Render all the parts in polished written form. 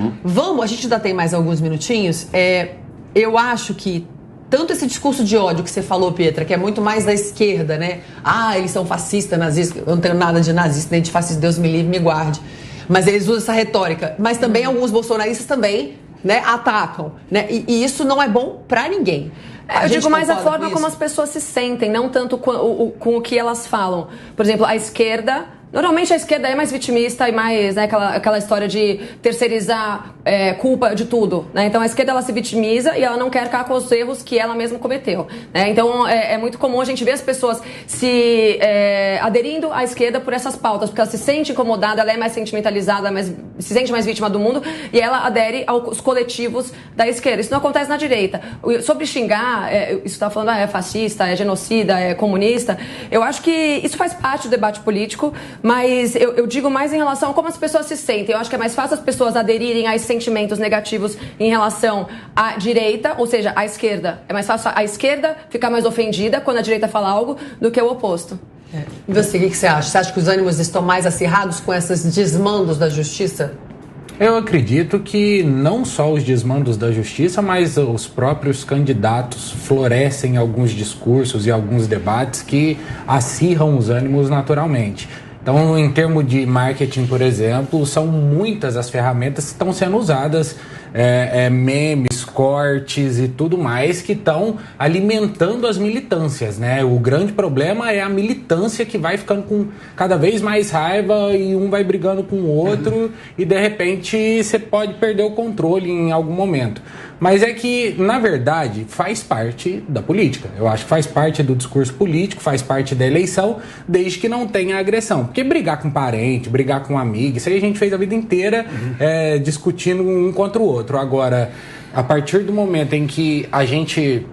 A gente ainda tem mais alguns minutinhos. Eu acho que tanto esse discurso de ódio que você falou, Pietra, que é muito mais da esquerda, né? Eles são fascistas, nazistas. Eu não tenho nada de nazista nem de fascista, Deus me livre, me guarde. Mas eles usam essa retórica. Mas também alguns bolsonaristas também, né, atacam, né? E isso não é bom pra ninguém. Eu digo mais a forma como as pessoas se sentem, não tanto com o que elas falam. Por exemplo, a esquerda... Normalmente a esquerda é mais vitimista e mais, né, aquela história de terceirizar culpa de tudo, né? Então a esquerda ela se vitimiza e ela não quer arcar com os erros que ela mesma cometeu, né? Então é muito comum a gente ver as pessoas se aderindo à esquerda por essas pautas, porque ela se sente incomodada, ela é mais sentimentalizada, se sente mais vítima do mundo e ela adere aos coletivos da esquerda. Isso não acontece na direita. Sobre xingar, isso está falando é fascista, é genocida, é comunista, eu acho que isso faz parte do debate político. Mas eu digo mais em relação a como as pessoas se sentem. Eu acho que é mais fácil as pessoas aderirem a esses sentimentos negativos em relação à direita, ou seja, à esquerda. É mais fácil a esquerda ficar mais ofendida quando a direita fala algo do que o oposto. E você, o que você acha? Você acha que os ânimos estão mais acirrados com esses desmandos da justiça? Eu acredito que não só os desmandos da justiça, mas os próprios candidatos florescem alguns discursos e alguns debates que acirram os ânimos naturalmente. Então, em termos de marketing, por exemplo, são muitas as ferramentas que estão sendo usadas, memes, cortes e tudo mais, que estão alimentando as militâncias, né? O grande problema é a militância que vai ficando com cada vez mais raiva e um vai brigando com o outro e, de repente, você pode perder o controle em algum momento. Mas é que, na verdade, faz parte da política. Eu acho que faz parte do discurso político, faz parte da eleição, desde que não tenha agressão. Porque brigar com parente, brigar com amigo, isso aí a gente fez a vida inteira discutindo um contra o outro. Agora, a partir do momento em que a gente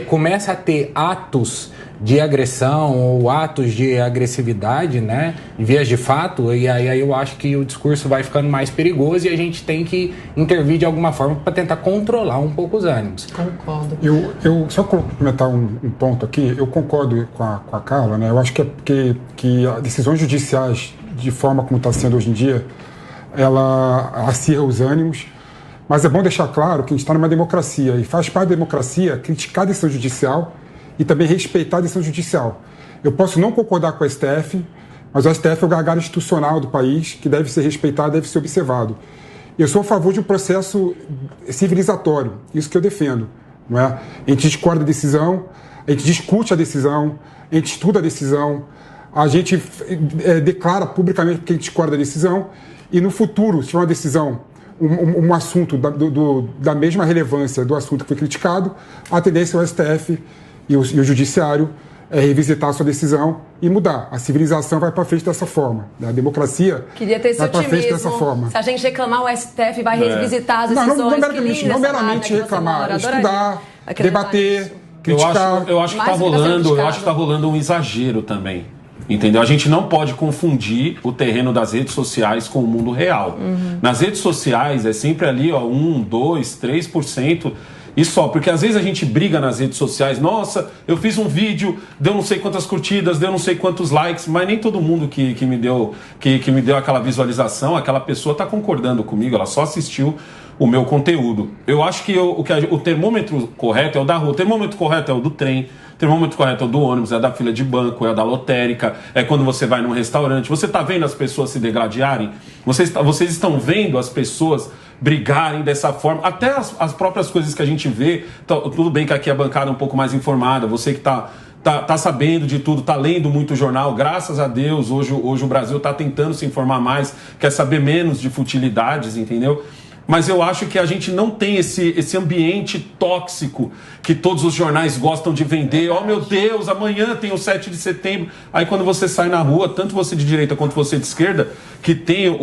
começa a ter atos de agressão ou atos de agressividade, né, em vias de fato, e aí eu acho que o discurso vai ficando mais perigoso e a gente tem que intervir de alguma forma para tentar controlar um pouco os ânimos. Concordo. Eu só complementar um ponto aqui, eu concordo com a Carla, né, eu acho que as decisões judiciais, de forma como está sendo hoje em dia, ela acirra os ânimos, mas é bom deixar claro que a gente está numa democracia e faz parte da democracia criticar a decisão judicial e também respeitar a decisão judicial. Eu posso não concordar com o STF, mas o STF é o gargalo institucional do país, que deve ser respeitado, deve ser observado. Eu sou a favor de um processo civilizatório, isso que eu defendo. Não é? A gente discorda da decisão, a gente discute a decisão, a gente estuda a decisão, a gente declara publicamente porque a gente discorda da decisão, e no futuro, se tiver uma decisão, um assunto da mesma relevância do assunto que foi criticado, a tendência é o STF e o judiciário revisitar a sua decisão e mudar. A civilização vai para frente dessa forma. A democracia vai para frente dessa forma. Se a gente reclamar, o STF vai revisitar as decisões. Não meramente reclamar, estudar, debater, criticar. Eu acho que está rolando um exagero também. Entendeu? A gente não pode confundir o terreno das redes sociais com o mundo real. Nas redes sociais é sempre ali 1, 2, 3%. E só, porque às vezes a gente briga nas redes sociais, nossa, eu fiz um vídeo, deu não sei quantas curtidas, deu não sei quantos likes, mas nem todo mundo que me deu aquela visualização, aquela pessoa está concordando comigo, ela só assistiu o meu conteúdo. Eu acho que o termômetro correto é o da rua, o termômetro correto é o do trem, o termômetro correto é o do ônibus, é da fila de banco, é da lotérica, é quando você vai num restaurante. Você está vendo as pessoas se degladiarem? Vocês estão vendo as pessoas brigarem dessa forma? Até as próprias coisas que a gente vê, tudo bem que aqui a bancada é um pouco mais informada, você que tá sabendo de tudo, tá lendo muito jornal, graças a Deus, hoje o Brasil tá tentando se informar mais, quer saber menos de futilidades, entendeu? Mas eu acho que a gente não tem esse ambiente tóxico que todos os jornais gostam de vender. Oh, meu Deus, amanhã tem o 7 de setembro. Aí quando você sai na rua, tanto você de direita quanto você de esquerda, que tem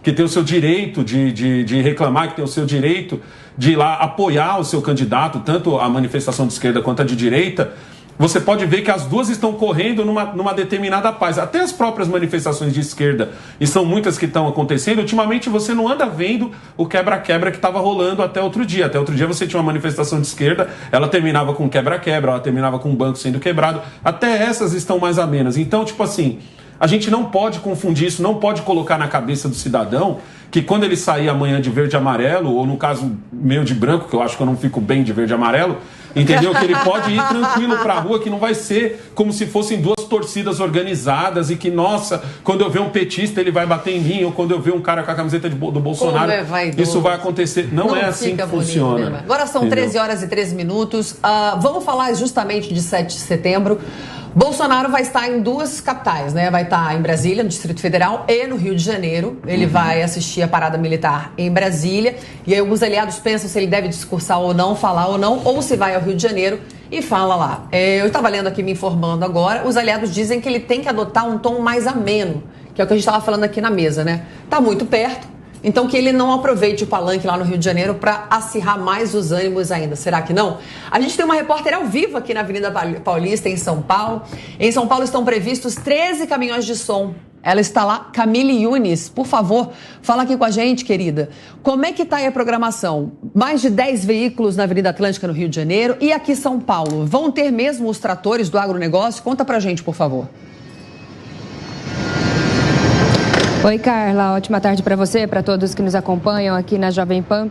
que tem o seu direito de reclamar, que tem o seu direito de ir lá apoiar o seu candidato, tanto a manifestação de esquerda quanto a de direita, você pode ver que as duas estão correndo numa determinada paz. Até as próprias manifestações de esquerda, e são muitas que estão acontecendo, ultimamente você não anda vendo o quebra-quebra que estava rolando até outro dia. Até outro dia você tinha uma manifestação de esquerda, ela terminava com quebra-quebra, ela terminava com um banco sendo quebrado. Até essas estão mais amenas. Então, tipo assim, A gente não pode confundir isso, não pode colocar na cabeça do cidadão que quando ele sair amanhã de verde e amarelo, ou no caso meu de branco, que eu acho que eu não fico bem de verde e amarelo, entendeu? Que ele pode ir tranquilo pra rua, que não vai ser como se fossem duas torcidas organizadas e que, nossa, quando eu ver um petista ele vai bater em mim, ou quando eu ver um cara com a camiseta do Bolsonaro, isso vai acontecer. Não é assim que funciona. Bonito, agora são 13 horas e 13 minutos. Vamos falar justamente de 7 de setembro. Bolsonaro vai estar em duas capitais, né? Vai estar em Brasília, no Distrito Federal, e no Rio de Janeiro. Ele vai assistir a parada militar em Brasília. E aí alguns aliados pensam se ele deve discursar ou não, falar ou não, ou se vai ao Rio de Janeiro e fala lá. Eu estava lendo aqui, me informando agora, os aliados dizem que ele tem que adotar um tom mais ameno, que é o que a gente estava falando aqui na mesa, né? Tá muito perto. Então que ele não aproveite o palanque lá no Rio de Janeiro para acirrar mais os ânimos ainda. Será que não? A gente tem uma repórter ao vivo aqui na Avenida Paulista, em São Paulo. Em São Paulo estão previstos 13 caminhões de som. Ela está lá, Camille Yunis. Por favor, fala aqui com a gente, querida. Como é que está aí a programação? Mais de 10 veículos na Avenida Atlântica, no Rio de Janeiro. E aqui em São Paulo, vão ter mesmo os tratores do agronegócio? Conta pra gente, por favor. Oi, Carla, ótima tarde para você, para todos que nos acompanham aqui na Jovem Pan.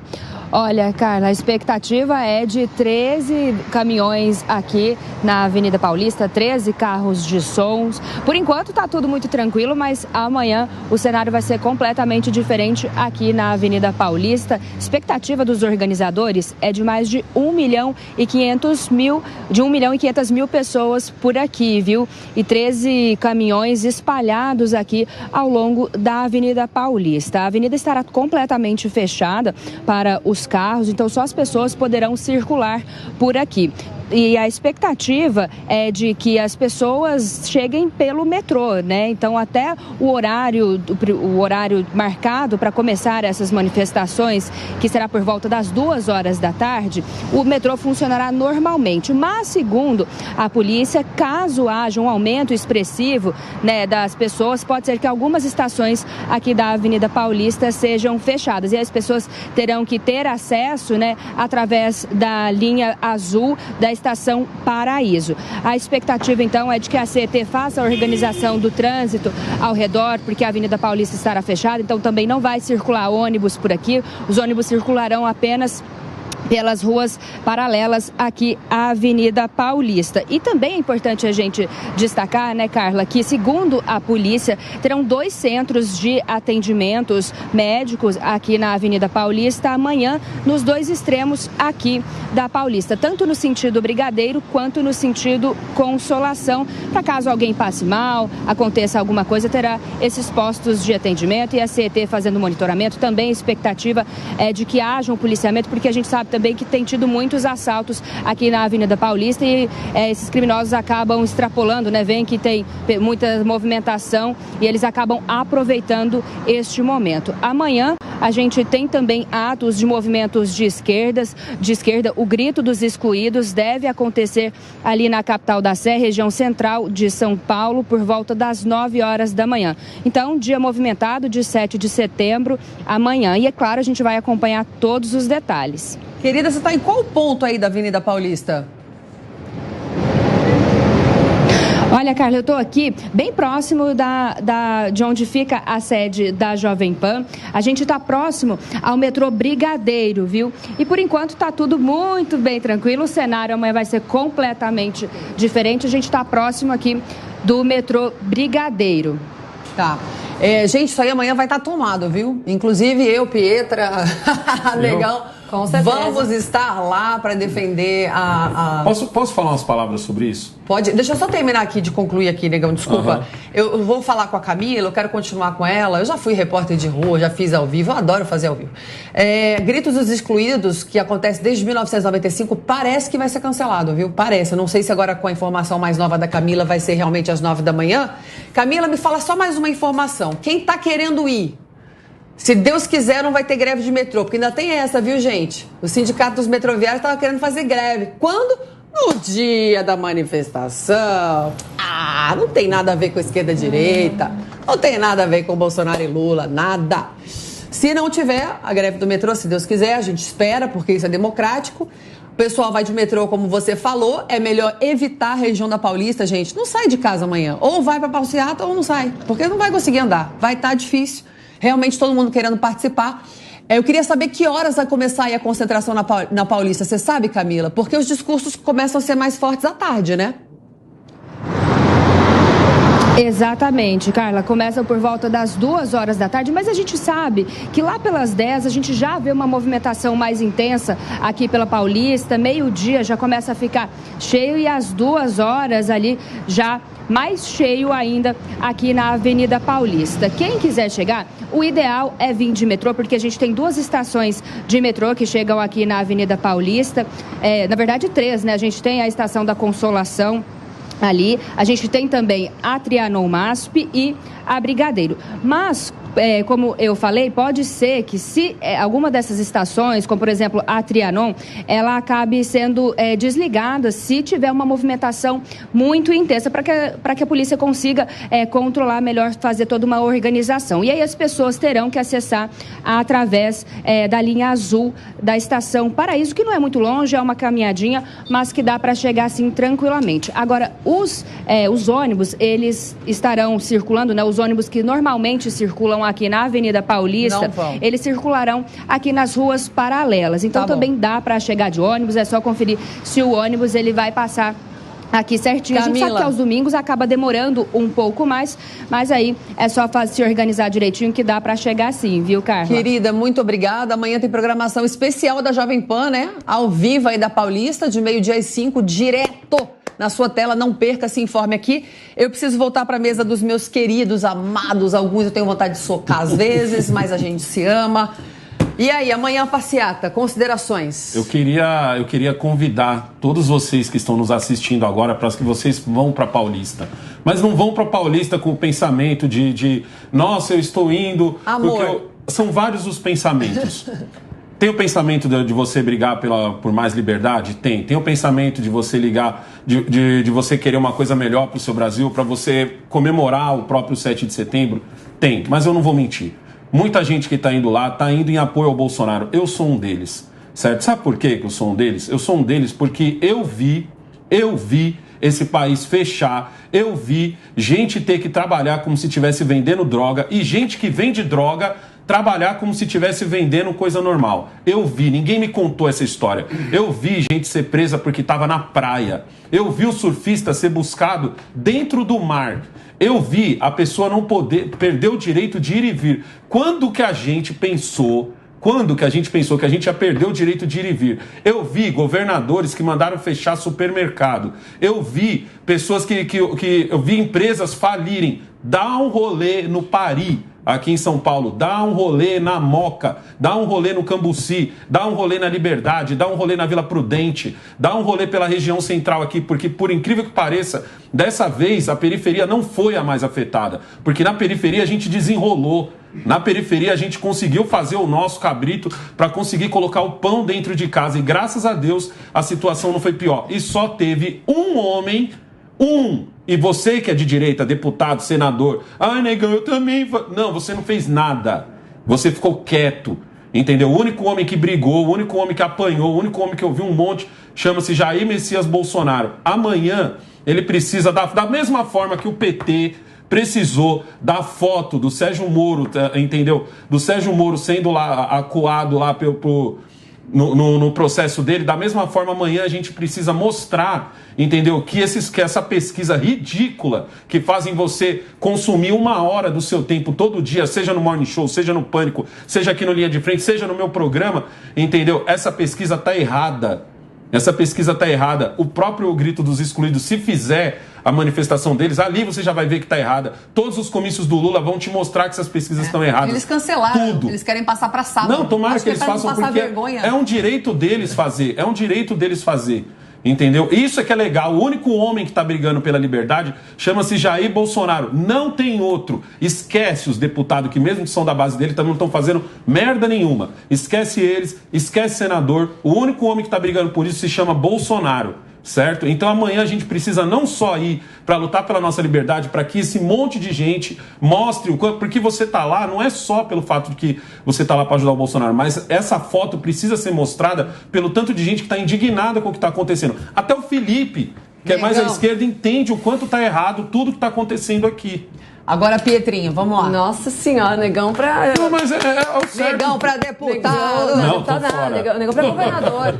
Olha, Carla, a expectativa é de 13 caminhões aqui na Avenida Paulista, 13 carros de sons. Por enquanto está tudo muito tranquilo, mas amanhã o cenário vai ser completamente diferente aqui na Avenida Paulista. Expectativa dos organizadores é de mais de 1.500.000 pessoas por aqui, viu? E 13 caminhões espalhados aqui ao longo da Avenida Paulista. A avenida estará completamente fechada para os carros, então só as pessoas poderão circular por aqui. E a expectativa é de que as pessoas cheguem pelo metrô, né? Então, até o horário marcado para começar essas manifestações, que será por volta das 2 horas da tarde, o metrô funcionará normalmente. Mas, segundo a polícia, caso haja um aumento expressivo, né, das pessoas, pode ser que algumas estações aqui da Avenida Paulista sejam fechadas. E as pessoas terão que ter acesso, né, através da linha azul da Estação Paraíso. A expectativa, então, é de que a CET faça a organização do trânsito ao redor, porque a Avenida Paulista estará fechada, então também não vai circular ônibus por aqui. Os ônibus circularão apenas pelas ruas paralelas aqui à Avenida Paulista. E também é importante a gente destacar, né, Carla, que segundo a polícia, terão 2 centros de atendimentos médicos aqui na Avenida Paulista amanhã, nos 2 extremos aqui da Paulista, tanto no sentido Brigadeiro quanto no sentido Consolação. Para caso alguém passe mal, aconteça alguma coisa, terá esses postos de atendimento e a CET fazendo monitoramento. Também a expectativa é de que haja um policiamento, porque a gente sabe também que tem tido muitos assaltos aqui na Avenida Paulista e esses criminosos acabam extrapolando, né? Vem que tem muita movimentação e eles acabam aproveitando este momento. Amanhã a gente tem também atos de movimentos de esquerda. O grito dos excluídos deve acontecer ali na capital da Sé, região central de São Paulo, por volta das 9 horas da manhã. Então, dia movimentado de 7 de setembro amanhã. E é claro, a gente vai acompanhar todos os detalhes. Querida, você está em qual ponto aí da Avenida Paulista? Olha, Carla, eu estou aqui bem próximo de onde fica a sede da Jovem Pan. A gente está próximo ao metrô Brigadeiro, viu? E por enquanto está tudo muito bem tranquilo. O cenário amanhã vai ser completamente diferente. A gente está próximo aqui do metrô Brigadeiro. Tá. Gente, isso aí amanhã vai estar tomado, viu? Inclusive eu, Pietra, Negão, vamos estar lá para defender a... Posso falar umas palavras sobre isso? Pode. Deixa eu só terminar aqui de concluir aqui, Negão, desculpa. Uhum. Eu vou falar com a Camila, eu quero continuar com ela. Eu já fui repórter de rua, já fiz ao vivo, eu adoro fazer ao vivo. Gritos dos Excluídos, que acontece desde 1995, parece que vai ser cancelado, viu? Parece. Eu não sei se agora com a informação mais nova da Camila vai ser realmente às 9 da manhã. Camila, me fala só mais uma informação. Quem tá querendo ir? Se Deus quiser, não vai ter greve de metrô, porque ainda tem essa, viu, gente? O Sindicato dos Metroviários estava querendo fazer greve. Quando? No dia da manifestação. Não tem nada a ver com a esquerda-direita. Não tem nada a ver com Bolsonaro e Lula, nada. Se não tiver a greve do metrô, se Deus quiser, a gente espera, porque isso é democrático. O pessoal vai de metrô, como você falou, é melhor evitar a região da Paulista, gente. Não sai de casa amanhã. Ou vai para passeata ou não sai, porque não vai conseguir andar. Vai estar difícil. Realmente todo mundo querendo participar. Eu queria saber que horas vai começar aí a concentração na Paulista. Você sabe, Camila? Porque os discursos começam a ser mais fortes à tarde, né? Exatamente, Carla. Começa por volta das 2 horas da tarde, mas a gente sabe que lá pelas 10 a gente já vê uma movimentação mais intensa aqui pela Paulista. Meio-dia já começa a ficar cheio e às 2 horas ali já mais cheio ainda aqui na Avenida Paulista. Quem quiser chegar, o ideal é vir de metrô, porque a gente tem 2 estações de metrô que chegam aqui na Avenida Paulista. Na verdade, 3, né? A gente tem a Estação da Consolação ali, a gente tem também a Trianon MASP e a Brigadeiro. Mas, como eu falei, pode ser que se alguma dessas estações, como por exemplo a Trianon, ela acabe sendo desligada se tiver uma movimentação muito intensa para que a polícia consiga controlar melhor, fazer toda uma organização. E aí as pessoas terão que acessar através da linha azul da Estação Paraíso, que não é muito longe, é uma caminhadinha, mas que dá para chegar assim tranquilamente. Agora, os ônibus, eles estarão circulando, né? Os ônibus que normalmente circulam aqui na Avenida Paulista, eles circularão aqui nas ruas paralelas. Então também dá para chegar de ônibus, é só conferir se o ônibus ele vai passar aqui certinho. Camila. A gente sabe que aos domingos acaba demorando um pouco mais, mas aí é só se organizar direitinho que dá para chegar sim, viu, Carla? Querida, muito obrigada. Amanhã tem programação especial da Jovem Pan, né? Ao vivo aí da Paulista, de meio-dia às 5, direto na sua tela. Não perca, se informe aqui. Eu preciso voltar para a mesa dos meus queridos, amados. Alguns eu tenho vontade de socar às vezes, mas a gente se ama. E aí, amanhã, passeata, considerações? Eu queria convidar todos vocês que estão nos assistindo agora para que vocês vão para Paulista. Mas não vão para Paulista com o pensamento de nossa, eu estou indo... Amor. São vários os pensamentos. Tem o pensamento de você brigar por mais liberdade? Tem. Tem o pensamento de você de você querer uma coisa melhor para o seu Brasil, para você comemorar o próprio 7 de setembro? Tem, mas eu não vou mentir. Muita gente que está indo lá, está indo em apoio ao Bolsonaro. Eu sou um deles, certo? Sabe por quê que eu sou um deles? Eu sou um deles porque eu vi esse país fechar, eu vi gente ter que trabalhar como se estivesse vendendo droga e gente que vende droga trabalhar como se estivesse vendendo coisa normal. Eu vi, ninguém me contou essa história. Eu vi gente ser presa porque estava na praia. Eu vi o surfista ser buscado dentro do mar. Eu vi a pessoa não poder, perder o direito de ir e vir. Quando que a gente pensou que a gente ia perder o direito de ir e vir? Eu vi governadores que mandaram fechar supermercado. Eu vi pessoas eu vi empresas falirem. Dá um rolê no Paris, aqui em São Paulo, dá um rolê na Moca, dá um rolê no Cambuci, dá um rolê na Liberdade, dá um rolê na Vila Prudente, dá um rolê pela região central aqui, porque por incrível que pareça, dessa vez a periferia não foi a mais afetada, porque na periferia a gente desenrolou, na periferia a gente conseguiu fazer o nosso cabrito para conseguir colocar o pão dentro de casa e graças a Deus a situação não foi pior. E só teve um homem, e você que é de direita, deputado, senador, ai, negão, eu também... Não, você não fez nada. Você ficou quieto, entendeu? O único homem que brigou, o único homem que apanhou, o único homem que ouviu um monte, chama-se Jair Messias Bolsonaro. Amanhã, ele precisa, da mesma forma que o PT precisou da foto do Sérgio Moro, entendeu? Do Sérgio Moro sendo lá acuado lá no processo dele, da mesma forma amanhã a gente precisa mostrar, entendeu, que essa pesquisa ridícula que fazem você consumir 1 hora do seu tempo todo dia, seja no Morning Show, seja no Pânico, seja aqui no Linha de Frente, seja no meu programa, entendeu? Essa pesquisa tá errada. Essa pesquisa tá errada. O próprio Grito dos Excluídos, se fizer a manifestação deles, ali você já vai ver que tá errada. Todos os comícios do Lula vão te mostrar que essas pesquisas estão erradas. Eles cancelaram. Tudo. Eles querem passar para sábado. Não, tomara que eles façam, porque é um direito deles fazer. É um direito deles fazer. Entendeu? Isso é que é legal. O único homem que está brigando pela liberdade chama-se Jair Bolsonaro. Não tem outro. Esquece os deputados que mesmo que são da base dele também não estão fazendo merda nenhuma. Esquece eles, esquece senador. O único homem que está brigando por isso se chama Bolsonaro. certo? Então amanhã a gente precisa não só ir para lutar pela nossa liberdade, para que esse monte de gente mostre o quanto, porque você tá lá, não é só pelo fato de que você tá lá para ajudar o Bolsonaro, mas essa foto precisa ser mostrada pelo tanto de gente que está indignada com o que está acontecendo. Até o Felipe, que é mais à esquerda, entende o quanto tá errado tudo que está acontecendo aqui. Agora, Pietrinho, vamos lá. Nossa senhora, negão pra... Não, mas o certo. Negão pra deputado. Não, tô fora. Negão pra governador.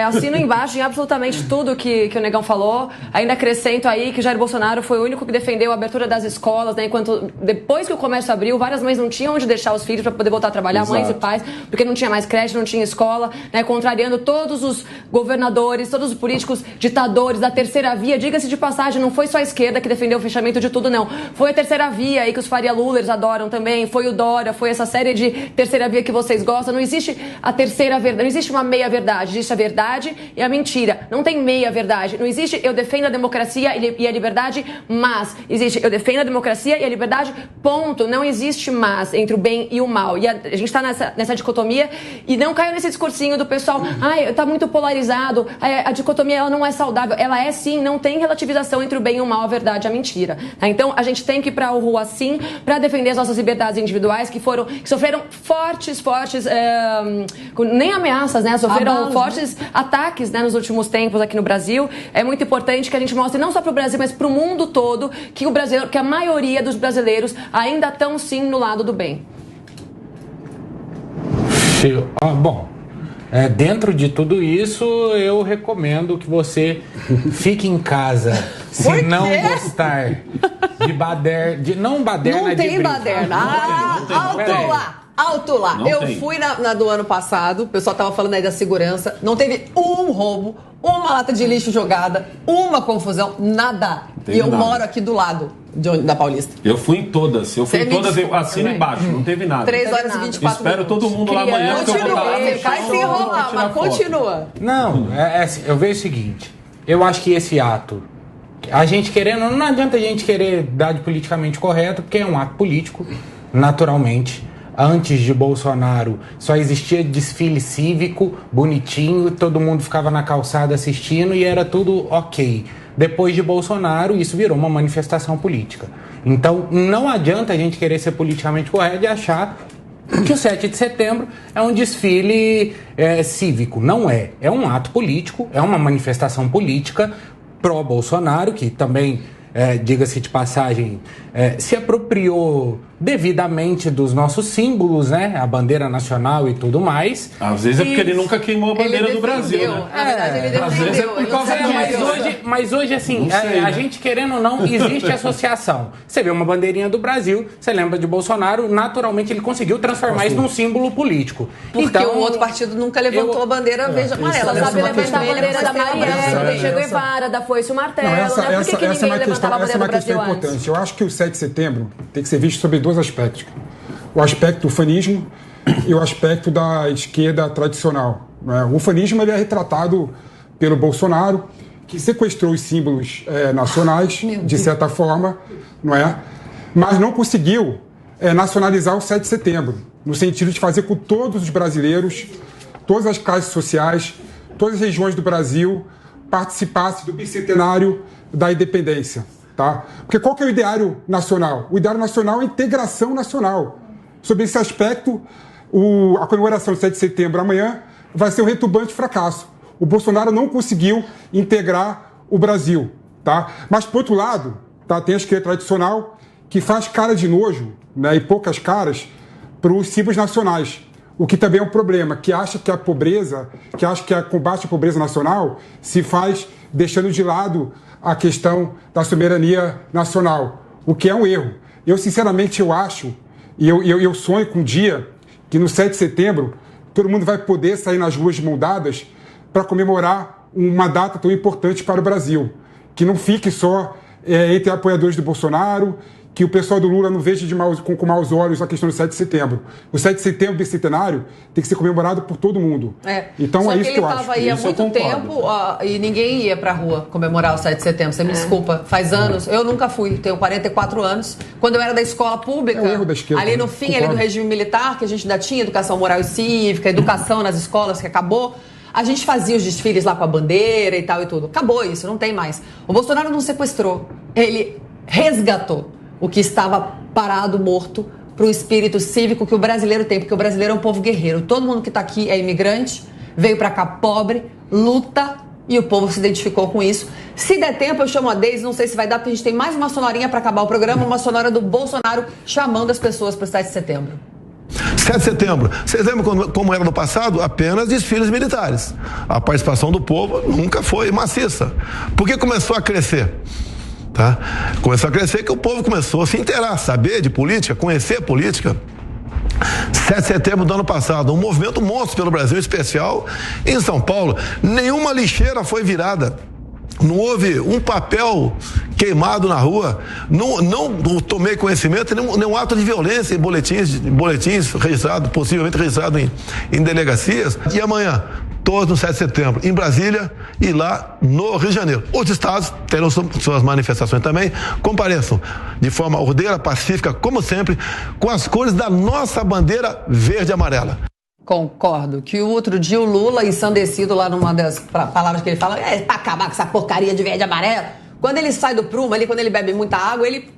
Assino embaixo em absolutamente tudo que o Negão falou. Ainda acrescento aí que Jair Bolsonaro foi o único que defendeu a abertura das escolas, né? Enquanto depois que o comércio abriu, várias mães não tinham onde deixar os filhos para poder voltar a trabalhar, Exato. mães e pais, porque não tinha mais creche, não tinha escola, né? Contrariando todos os governadores, todos os políticos ditadores da terceira via. Diga-se de passagem, não foi só a esquerda que defendeu o fechamento de tudo, não. Foi a terceira via aí que os Faria Lulers adoram também, foi o Dória, foi essa série de terceira via que vocês gostam. Não existe a terceira verdade, não existe uma meia verdade, existe a verdade e a mentira. Não tem meia verdade. Não existe eu defendo a democracia e a liberdade, mas existe eu defendo a democracia e a liberdade, ponto. Não existe mas entre o bem e o mal. E a gente está nessa dicotomia e não caiu nesse discursinho do pessoal, tá muito polarizado, a dicotomia ela não é saudável. Ela é sim, não tem relativização entre o bem e o mal, a verdade e a mentira. Tá? Então a gente tem que ir pra rua sim, para defender as nossas liberdades individuais que sofreram fortes, nem ameaças, né? Sofreram fortes ataques, né, nos últimos tempos aqui no Brasil. É muito importante que a gente mostre não só para o Brasil, mas para o mundo todo que a maioria dos brasileiros ainda estão sim no lado do bem. Bom, dentro de tudo isso, eu recomendo que você fique em casa. Se não gostar de baderna, não baderna não de tem briga. Baderna. Alto lá. Eu fui na do ano passado, o pessoal tava falando aí da segurança, não teve um roubo, uma lata de lixo jogada, uma confusão, nada. E eu moro aqui do lado da Paulista. Eu fui em todas, eu assino embaixo, não teve nada. 3 horas e 24 minutos. Espero todo mundo lá amanhã. Vai se enrolar, mas continua. Não, assim, eu vejo o seguinte, eu acho que esse ato, a gente querendo, não adianta a gente querer dar de politicamente correto, porque é um ato político, naturalmente. Antes de Bolsonaro, só existia desfile cívico, bonitinho, todo mundo ficava na calçada assistindo e era tudo ok. Depois de Bolsonaro, isso virou uma manifestação política. Então, não adianta a gente querer ser politicamente correto e achar que o 7 de setembro é um desfile cívico. Não é. É um ato político, é uma manifestação política pró-Bolsonaro, que também, diga-se de passagem, se apropriou devidamente dos nossos símbolos, né? A bandeira nacional e tudo mais. Às vezes é porque ele nunca queimou a bandeira do Brasil, né? Na verdade, ele defendeu. Às vezes é por causa disso. Mas hoje, assim, a gente querendo ou não, existe associação. Você vê uma bandeirinha do Brasil, você lembra de Bolsonaro, naturalmente ele conseguiu transformar isso num símbolo político. Porque então, o outro partido nunca levantou a bandeira verde amarela. Só sabe levantar a bandeira da Marielle, do Che Guevara, da Foice e o Martelo, né? Por que ninguém levantava a bandeira do Brasil antes? Importante. Eu acho que o 7 de setembro tem que ser visto sobre dois aspectos. O aspecto do fanismo e o aspecto da esquerda tradicional. Né? O fanismo ele é retratado pelo Bolsonaro, que sequestrou os símbolos nacionais, de certa forma, não é? Mas não conseguiu nacionalizar o 7 de setembro, no sentido de fazer com que todos os brasileiros, todas as classes sociais, todas as regiões do Brasil participassem do bicentenário da independência. Tá? Porque qual que é o ideário nacional? O ideário nacional é a integração nacional. Sobre esse aspecto, a comemoração do 7 de setembro amanhã vai ser um retumbante fracasso. O Bolsonaro não conseguiu integrar o Brasil. Tá? Mas, por outro lado, tá, tem a esquerda tradicional que faz cara de nojo, né, e poucas caras para os símbolos nacionais. O que também é um problema, que acha que a pobreza, que acha que a combate à pobreza nacional se faz deixando de lado a questão da soberania nacional, o que é um erro. Eu, sinceramente, eu acho, e eu sonho com um dia que no 7 de setembro todo mundo vai poder sair nas ruas de mão dadas para comemorar uma data tão importante para o Brasil. Que não fique só entre apoiadores do Bolsonaro, que o pessoal do Lula não veja com maus olhos a questão do 7 de setembro. O 7 de setembro bicentenário tem que ser comemorado por todo mundo. Então só é isso que eu acho. Só que ele estava aí há muito tempo e ninguém ia pra rua comemorar o 7 de setembro. Você me desculpa, faz anos. Eu nunca fui, tenho 44 anos. Quando eu era da escola pública, erro da esquerda, ali no fim, ali do regime militar, que a gente ainda tinha educação moral e cívica, educação nas escolas, que acabou. a gente fazia os desfiles lá com a bandeira e tal e tudo. Acabou isso, não tem mais. O Bolsonaro não sequestrou, ele resgatou o que estava parado, morto, para o espírito cívico que o brasileiro tem, porque o brasileiro é um povo guerreiro. Todo mundo que está aqui é imigrante, veio para cá pobre, luta, e o povo se identificou com isso. Se der tempo, eu chamo a Deise, não sei se vai dar, porque a gente tem mais uma sonorinha para acabar o programa, uma sonora do Bolsonaro chamando as pessoas para o 7 de setembro. 7 de setembro. Vocês lembram como era no passado? Apenas desfiles militares. A participação do povo nunca foi maciça. Por que começou a crescer? Tá? Começou a crescer que o povo começou a se inteirar, saber de política, conhecer política. 7 de setembro do ano passado, um movimento monstro pelo Brasil, em especial em São Paulo. Nenhuma lixeira foi virada. Não houve um papel queimado na rua. Não tomei conhecimento de nenhum ato de violência em boletins registrados, possivelmente registrados em delegacias. E amanhã, todos no 7 de setembro, em Brasília e lá no Rio de Janeiro. Os estados terão suas manifestações também. Compareçam de forma ordeira, pacífica, como sempre, com as cores da nossa bandeira verde e amarela. Concordo. Que o outro dia o Lula, ensandecido lá numa das palavras que ele fala, pra acabar com essa porcaria de verde e amarelo. Quando ele sai do prumo ali, quando ele bebe muita água, ele